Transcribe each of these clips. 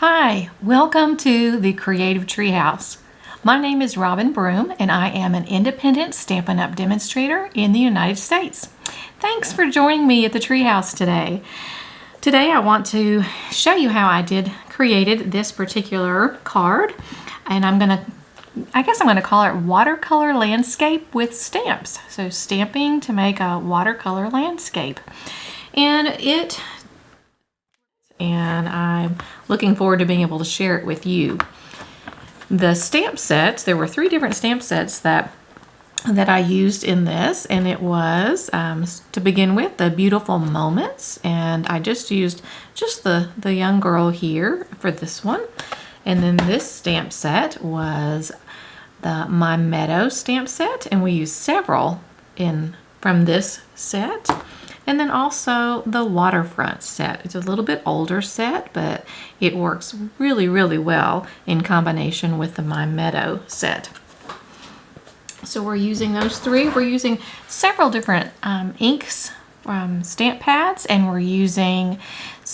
Hi, welcome to the Creative Treehouse. My name is Robin Broom and I am an independent Stampin' Up! Demonstrator in the United States. Thanks for joining me at the Treehouse today. Today I want to show you how I created this particular card, and I guess I'm going to call it Watercolor Landscape with Stamps. So stamping to make a watercolor landscape. And I'm looking forward to being able to share it with you. The stamp sets, there were 3 different stamp sets that I used in this, and it was, to begin with, the Beautiful Moments, and I just used the young girl here for this one. And then this stamp set was the My Meadow stamp set, and we used several from this set. And then also the Waterfront set. It's a little bit older set, but it works really, really well in combination with the My Meadow set. So we're using those 3. We're using several different inks from stamp pads, and we're using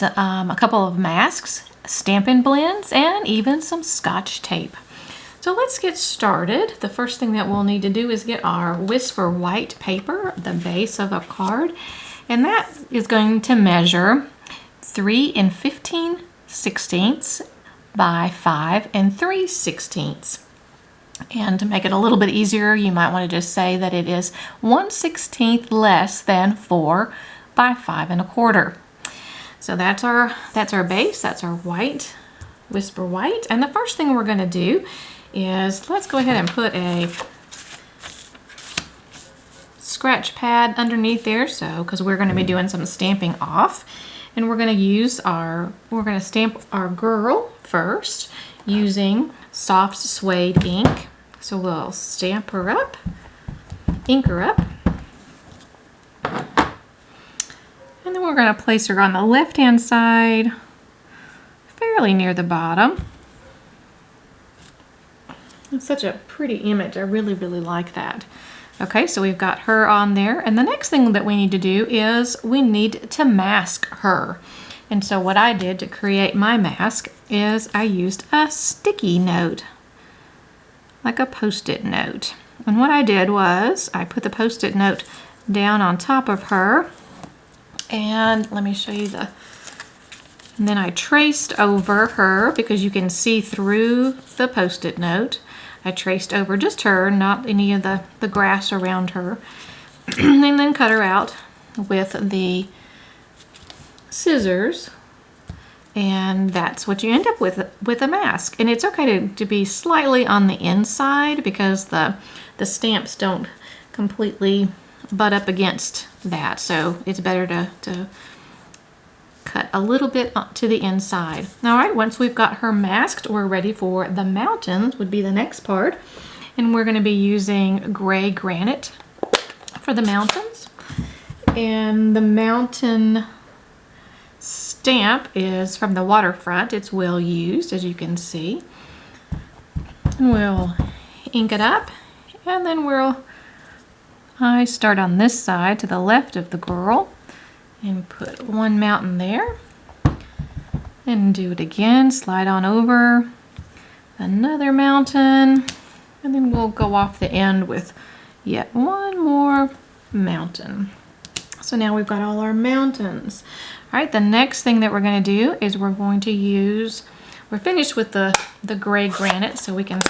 a couple of masks, Stampin' Blends, and even some Scotch tape. So let's get started. The first thing that we'll need to do is get our Whisper White paper, the base of a card. And that is going to measure 3 15/16 by 5 3/16. And to make it a little bit easier, you might want to just say that it is 1/16 less than 4 by 5 1/4. So that's our base. That's our white, Whisper White. And the first thing we're going to do is let's go ahead and put a scratch pad underneath there, because we're going to be doing some stamping off, and we're going to stamp our girl first using soft suede ink. So we'll stamp her up, ink her up, and then we're going to place her on the left hand side, fairly near the bottom. It's such a pretty image. I really, really like that. Okay, so we've got her on there, and the next thing that we need to do is we need to mask her. And so what I did to create my mask is I used a sticky note, like a Post-it note. And what I did was I put the Post-it note down on top of her, and let me show you and then I traced over her, because you can see through the Post-it note. I traced over just her, not any of the grass around her, and then cut her out with the scissors, and that's what you end up with a mask. And it's okay to be slightly on the inside, because the stamps don't completely butt up against that, so it's better to cut a little bit to the inside. All right, once we've got her masked, we're ready for the mountains, would be the next part. And we're going to be using gray granite for the mountains. And the mountain stamp is from the Waterfront. It's well used, as you can see. And we'll ink it up, and then I start on this side to the left of the girl, and put one mountain there, and do it again, slide on over another mountain, and then we'll go off the end with yet one more mountain. So now we've got all our mountains. All right, the next thing that we're going to do is we're finished with the gray granite, so we can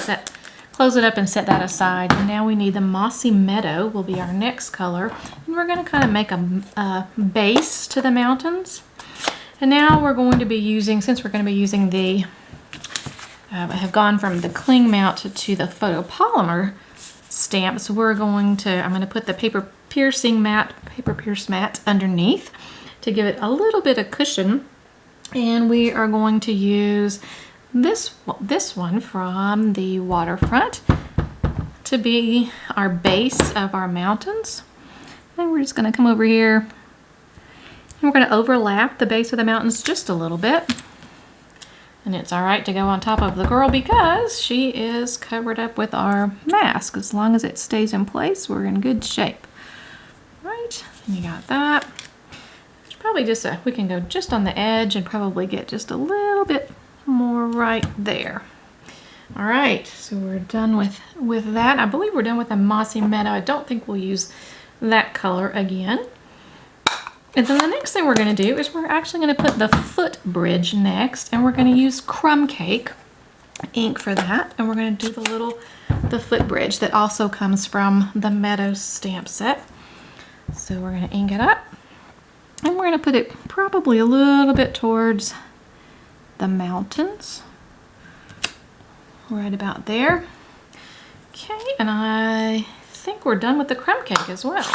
close it up and set that aside. And now we need the Mossy Meadow, will be our next color. And we're going to kind of make a base to the mountains. And now we're going to be using, since we're going to be using I have gone from the cling mount to the photopolymer stamps, I'm going to put the paper pierce mat underneath to give it a little bit of cushion. And we are going to use this one from the Waterfront to be our base of our mountains. And we're just going to come over here, and we're going to overlap the base of the mountains just a little bit. And it's all right to go on top of the girl, because she is covered up with our mask. As long as it stays in place, we're in good shape. Right, and you got that. It's probably we can go just on the edge and probably get just a little bit more right there. All right, so we're done with that. I believe we're done with the Mossy Meadow. I don't think we'll use that color again. And then the next thing we're going to do is we're actually going to put the footbridge next, and we're going to use crumb cake ink for that, and we're going to do the footbridge that also comes from the Meadow stamp set. So we're going to ink it up, and we're going to put it probably a little bit towards the mountains, right about there. Okay, and I think we're done with the crumb cake as well.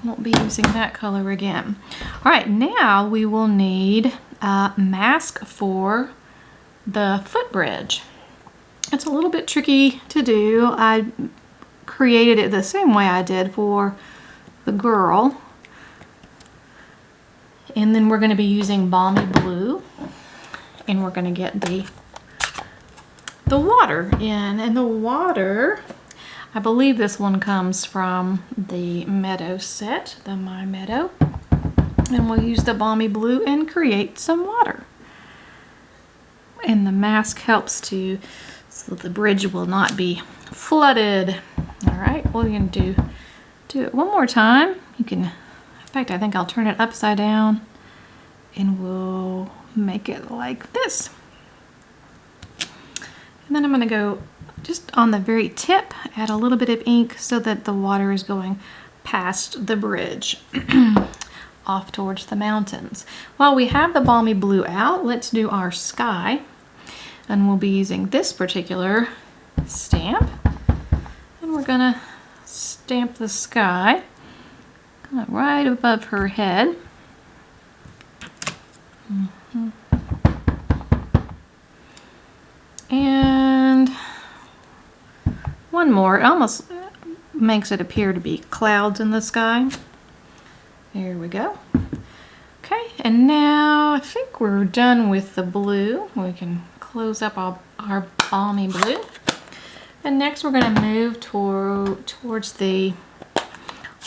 Won't be using that color again. All right, now we will need a mask for the footbridge. It's a little bit tricky to do. I created it the same way I did for the girl. And then we're going to be using Balmy Blue, and we're going to get the water in. And the water, I believe this one comes from the Meadow set, the My Meadow. And we'll use the Balmy Blue and create some water. And the mask helps so the bridge will not be flooded. All right, we're going to do it one more time. You can, in fact, I think I'll turn it upside down and we'll make it like this. And then I'm going to go just on the very tip, add a little bit of ink so that the water is going past the bridge off towards the mountains. While we have the Balmy Blue out, let's do our sky. And we'll be using this particular stamp. And we're going to stamp the sky kind of right above her head. And one more. It almost makes it appear to be clouds in the sky. There we go. Okay, and now I think we're done with the blue. We can close up our Balmy Blue. And next we're going to move towards the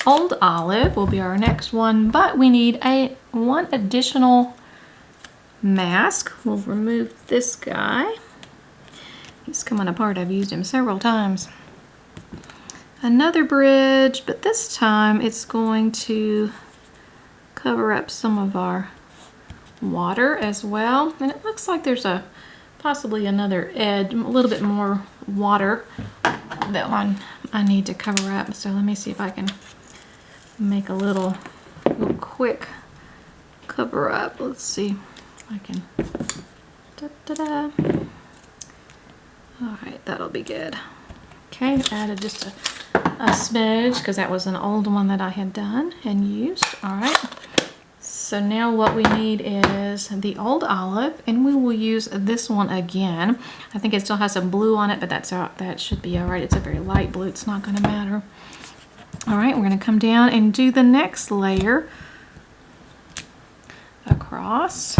Old Olive will be our next one, but we need one additional mask. We'll remove this guy. He's coming apart. I've used him several times. Another bridge, but this time it's going to cover up some of our water as well. And it looks like there's possibly another edge, a little bit more water that one I need to cover up. So let me see if I can make a little quick cover up. Let's see if I can. Da-da-da. All right, that'll be good. Okay, added just a smidge because that was an old one that I had done and used. All right, so now what we need is the Old Olive, and we will use this one again. I think it still has some blue on it, but that should be all right. It's a very light blue. It's not going to matter. All right, we're going to come down and do the next layer across.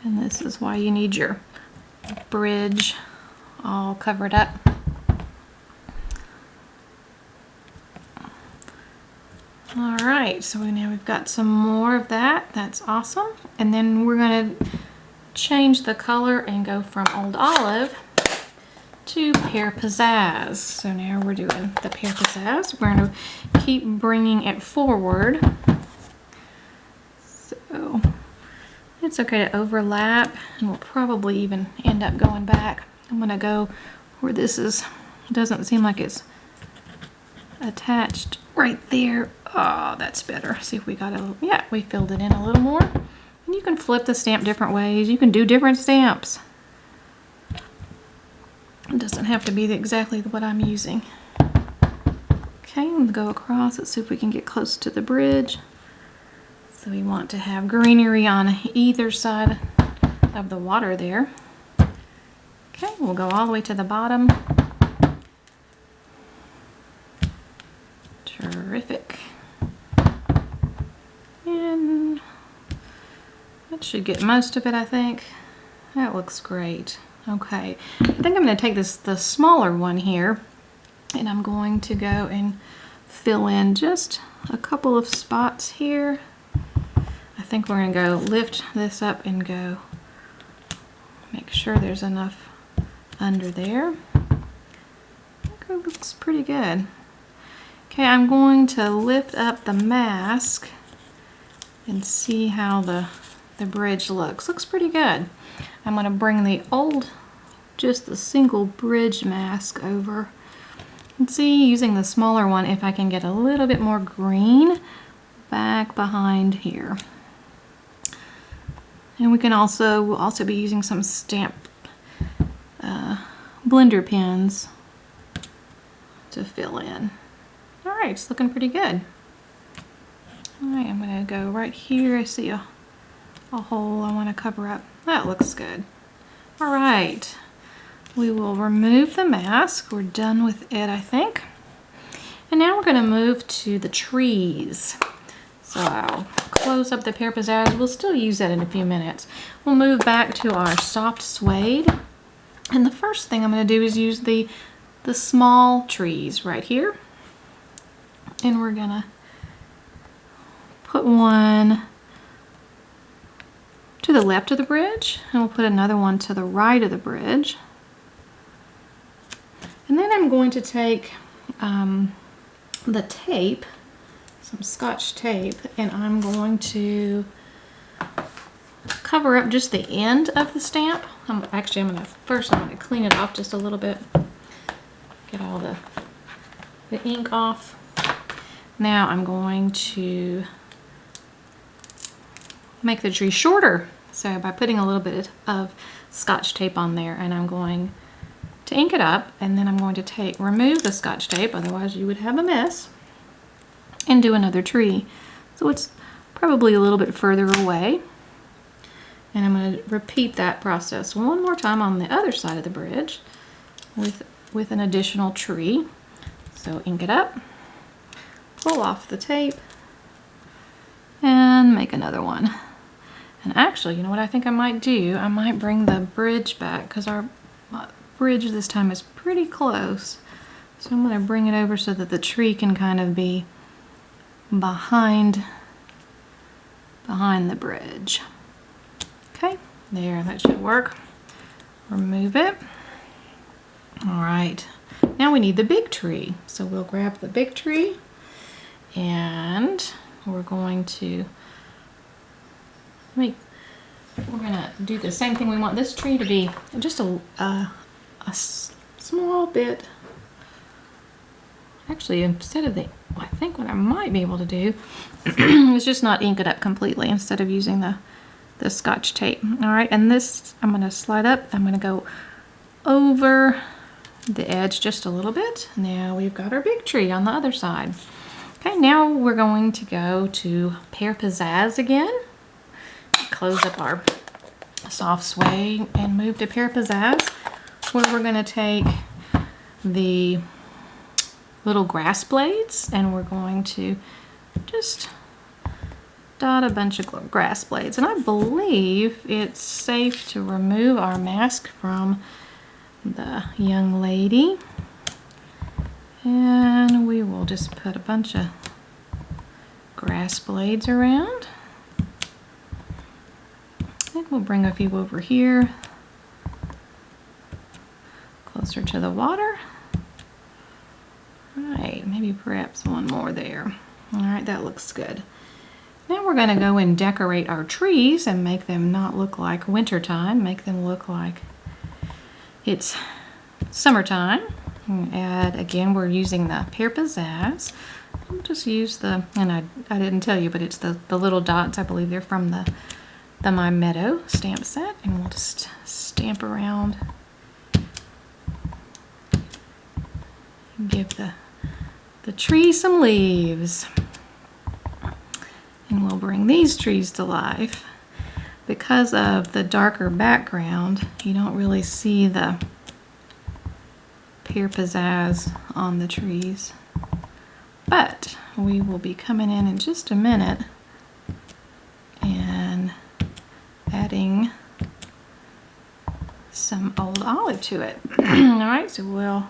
And this is why you need your bridge all covered up. All right, so now we've got some more of that. That's awesome. And then we're going to change the color and go from Old Olive to Pear Pizzazz. So now we're doing the Pear Pizzazz. We're going to keep bringing it forward. So it's okay to overlap, and we'll probably even end up going back. I'm going to go where this doesn't seem like it's attached right there. Oh, that's better. See if we got it. Yeah, we filled it in a little more. And you can flip the stamp different ways. You can do different stamps. It doesn't have to be exactly what I'm using. Okay, I'm going to go across. Let's see if we can get close to the bridge. So we want to have greenery on either side of the water there. Okay, we'll go all the way to the bottom. Terrific. And that should get most of it, I think. That looks great. Okay, I think I'm going to take the smaller one here, and I'm going to go and fill in just a couple of spots here. I think we're gonna go lift this up and go make sure there's enough under there. I think it looks pretty good. Okay, I'm going to lift up the mask and see how the bridge looks. Looks pretty good. I'm gonna bring the just the single bridge mask over and see, using the smaller one, if I can get a little bit more green back behind here. And we'll also be using some stamp blender pens to fill in. All right, it's looking pretty good. All right, I'm gonna go right here. I see a hole I want to cover up. That looks good. All right, we will remove the mask. We're done with it, I think. And now we're gonna move to the trees. So I'll close up the Pear Pizzazz. We'll still use that in a few minutes. We'll move back to our soft suede. And the first thing I'm going to do is use the small trees right here. And we're going to put one to the left of the bridge. And we'll put another one to the right of the bridge. And then I'm going to take the tape, some Scotch tape, and I'm going to cover up just the end of the stamp. Actually, I'm going to clean it off just a little bit. Get all the ink off. Now I'm going to make the tree shorter. So by putting a little bit of Scotch tape on there, and I'm going to ink it up, and then I'm going to remove the Scotch tape, otherwise you would have a mess, and do another tree. So it's probably a little bit further away. And I'm going to repeat that process one more time on the other side of the bridge with an additional tree. So ink it up, pull off the tape, and make another one. And actually, you know what I think I might do? I might bring the bridge back, because our bridge this time is pretty close. So I'm going to bring it over so that the tree can kind of be behind the bridge. Okay, there, that should work. Remove it. All right, now we need the big tree. So we'll grab the big tree, and we're going to do the same thing. We want this tree to be just a small bit. Actually, instead of I think what I might be able to do is just not ink it up completely instead of using the Scotch tape. All right, and this I'm going to slide up. I'm going to go over the edge just a little bit. Now we've got our big tree on the other side. Okay, now we're going to go to Pear Pizzazz again. Close up our soft suede and move to Pear Pizzazz, where we're going to take the little grass blades, and we're going to just dot a bunch of grass blades. And I believe it's safe to remove our mask from the young lady, and we will just put a bunch of grass blades around, and we'll bring a few over here closer to the water. Right, maybe perhaps one more there. All right, that looks good. Now we're going to go and decorate our trees and make them not look like wintertime, make them look like it's summertime. And again, we're using the Pear Pizzazz. I'll just use and I didn't tell you, but it's the little dots. I believe they're from the My Meadow stamp set, and we'll just stamp around. Give the tree some leaves. And we'll bring these trees to life. Because of the darker background, you don't really see the Pear Pizzazz on the trees. But we will be coming in just a minute and adding some old olive to it. All right, so we'll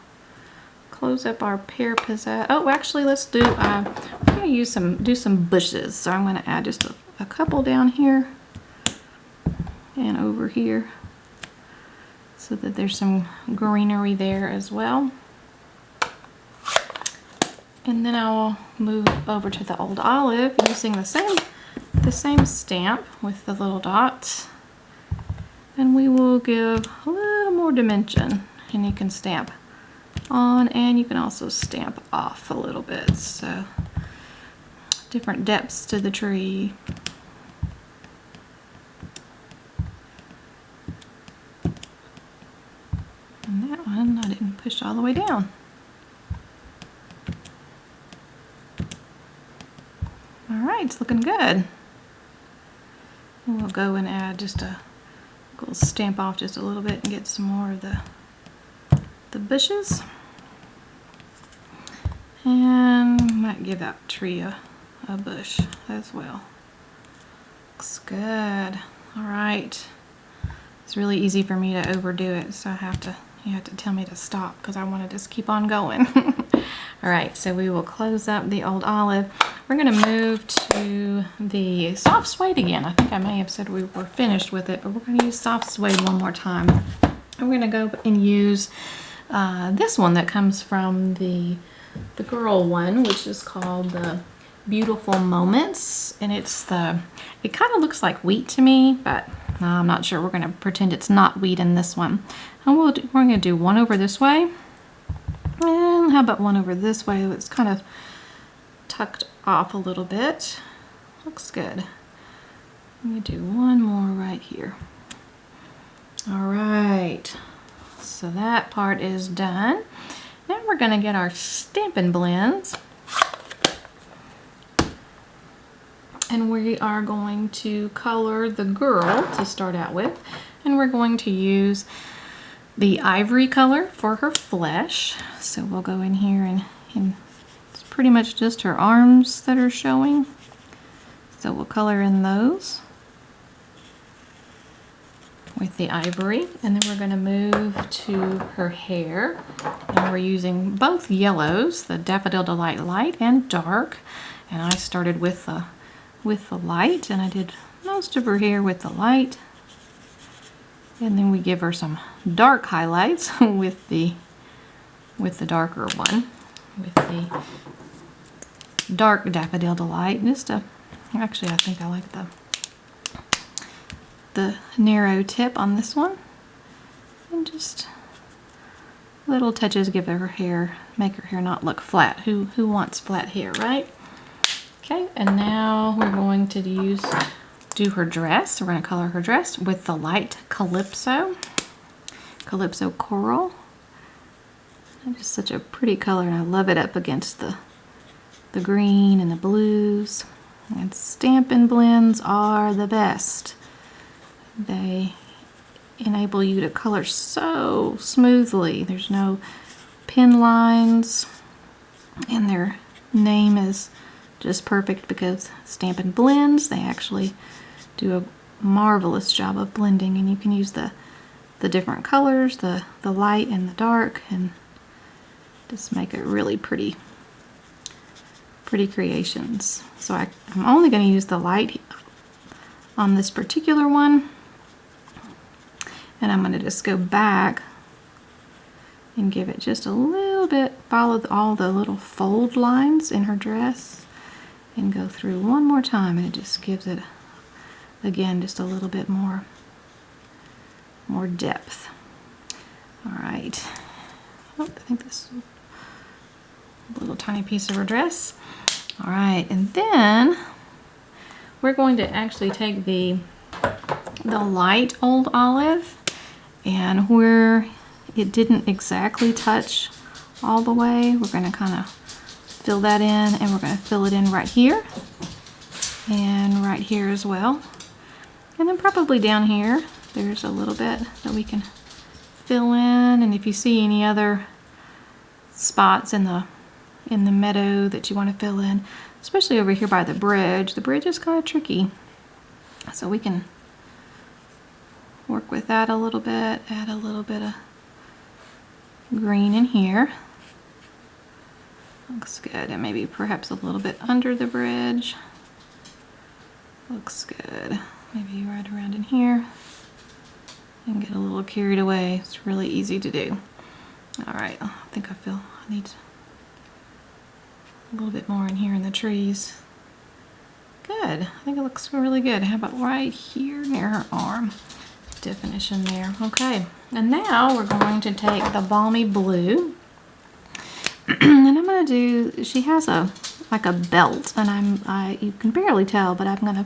close up our Pear Pizzazz. Oh, actually, let's do. We're going to do some bushes. So I'm going to add just a couple down here and over here so that there's some greenery there as well. And then I'll move over to the old olive using the same stamp with the little dots. And we will give a little more dimension, and you can stamp on and you can also stamp off a little bit, so different depths to the tree. And that one I didn't push all the way down. Alright, it's looking good. We'll go and add just we'll stamp off just a little bit and get some more of the bushes. And might give that tree a bush as well. Looks good. Alright. It's really easy for me to overdo it, so you have to tell me to stop because I want to just keep on going. Alright, so we will close up the old olive. We're going to move to the soft suede again. I think I may have said we were finished with it, but we're going to use soft suede one more time. And we're going to go and use this one that comes from the girl one, which is called the Beautiful Moments. And it kind of looks like wheat to me, but I'm not sure. We're going to pretend it's not wheat in this one. And we're going to do one over this way. And how about one over this way? It's kind of tucked off a little bit. Looks good. I'm going to do one more right here. All right. So that part is done. Now we're going to get our Stampin' Blends. And we are going to color the girl to start out with. And we're going to use the ivory color for her flesh. So we'll go in here and it's pretty much just her arms that are showing. So we'll color in those with the ivory. And then we're going to move to her hair. And we're using both yellows, the Daffodil Delight Light and Dark. And I started with the light, and I did most of her hair with the light. And then we give her some dark highlights with the darker one, with the dark Daffodil Delight. Actually, I think I like the narrow tip on this one, and just little touches give her hair, make her hair not look flat. Who wants flat hair, right? Okay, and now we're going to do her dress. We're going to color her dress with the light Calypso Coral. It's just such a pretty color, and I love it up against the green and the blues. And Stampin' Blends are the best. They enable you to color so smoothly. There's no pin lines, and their name is just perfect because Stampin' Blends, they actually do a marvelous job of blending, and you can use the different colors, the light and the dark, and just make it really pretty creations. So I'm only going to use the light on this particular one, and I'm going to just go back and give it just a little bit, follow all the little fold lines in her dress, and go through one more time, and it just gives it, again, just a little bit more depth. All right. Oh, I think this is a little tiny piece of her dress. All right, and then we're going to actually take the light old olive, and where it didn't exactly touch all the way, we're going to kind of fill that in, and we're going to fill it in right here and right here as well. And then probably down here there's a little bit that we can fill in, and if you see any other spots in the meadow that you want to fill in, especially over here by the bridge is kind of tricky, so we can work with that a little bit, add a little bit of green in here. Looks good, and maybe perhaps a little bit under the bridge. Looks good. Maybe right around in here. And get a little carried away. It's really easy to do. All right, I think I need a little bit more in here in the trees. Good, I think it looks really good. How about right here near her arm? Definition there. Okay, and now we're going to take the balmy blue. And I'm gonna do, she has like a belt, and you can barely tell, but I'm gonna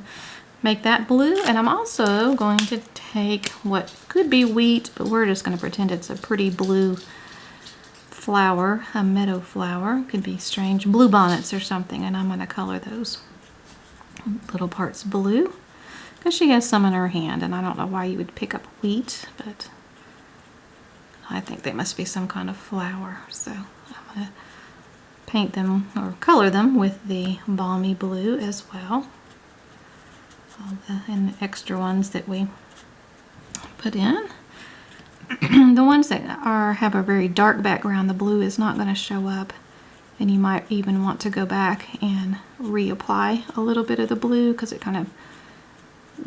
make that blue. And I'm also going to take what could be wheat, but we're just gonna pretend it's a pretty blue flower, a meadow flower. Could be strange blue bonnets or something, and I'm gonna color those little parts blue because she has some in her hand, and I don't know why you would pick up wheat, but I think they must be some kind of flower. So I'm gonna paint them or color them with the balmy blue as well. And the extra ones that we put in. The ones that have a very dark background, the blue is not going to show up, and you might even want to go back and reapply a little bit of the blue because it kind of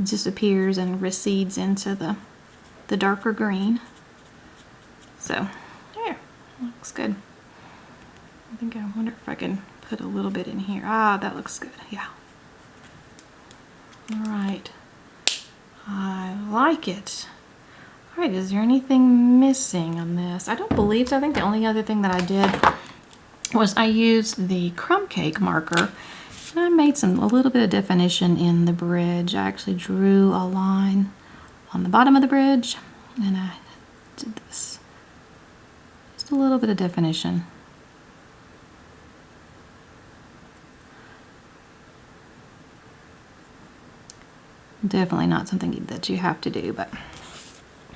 disappears and recedes into the darker green. So there, looks good. I wonder if I can put a little bit in here. Ah, that looks good. Yeah. All right. I like it. All right, is there anything missing on this? I don't believe so. I think the only other thing that I did was I used the crumb cake marker, and I made a little bit of definition in the bridge. I actually drew a line on the bottom of the bridge, and I did this. Just a little bit of definition. Definitely not something that you have to do, but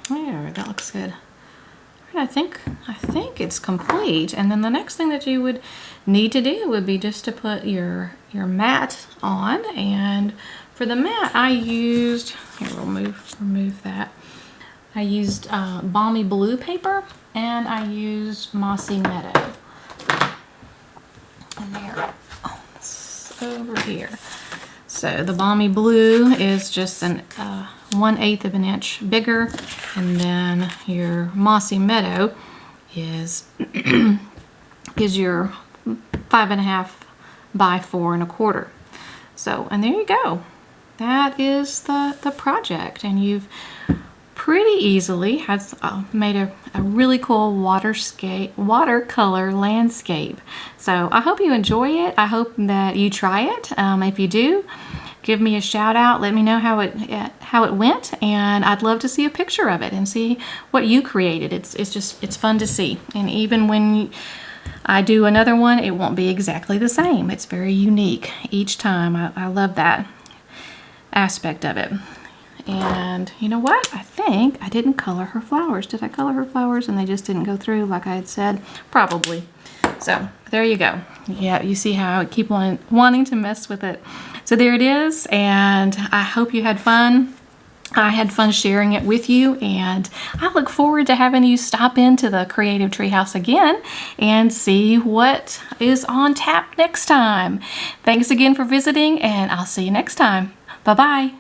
there, that looks good. All right, I think it's complete. And then the next thing that you would need to do would be just to put your mat on. And for the mat, I used, here, we'll remove that. I used balmy blue paper, and I used Mossy Meadow. And there, oh, this is over here. So the balmy blue is just an 1/8 of an inch bigger, and then your Mossy Meadow is your 5.5 by 4 1/4. So, and there you go. That is the project, and you've pretty easily made a really cool watercolor landscape. So I hope you enjoy it. I hope that you try it. If you do, give me a shout out. Let me know how it went, and I'd love to see a picture of it and see what you created. It's fun to see, and even when I do another one, it won't be exactly the same. It's very unique each time. I love that aspect of it. And you know what? I think I didn't color her flowers. Did I color her flowers and they just didn't go through like I had said? Probably. So there you go. Yeah, you see how I keep wanting to mess with it. So there it is, and I hope you had fun. I had fun sharing it with you, and I look forward to having you stop into the Creative Treehouse again and see what is on tap next time. Thanks again for visiting, and I'll see you next time. Bye-bye.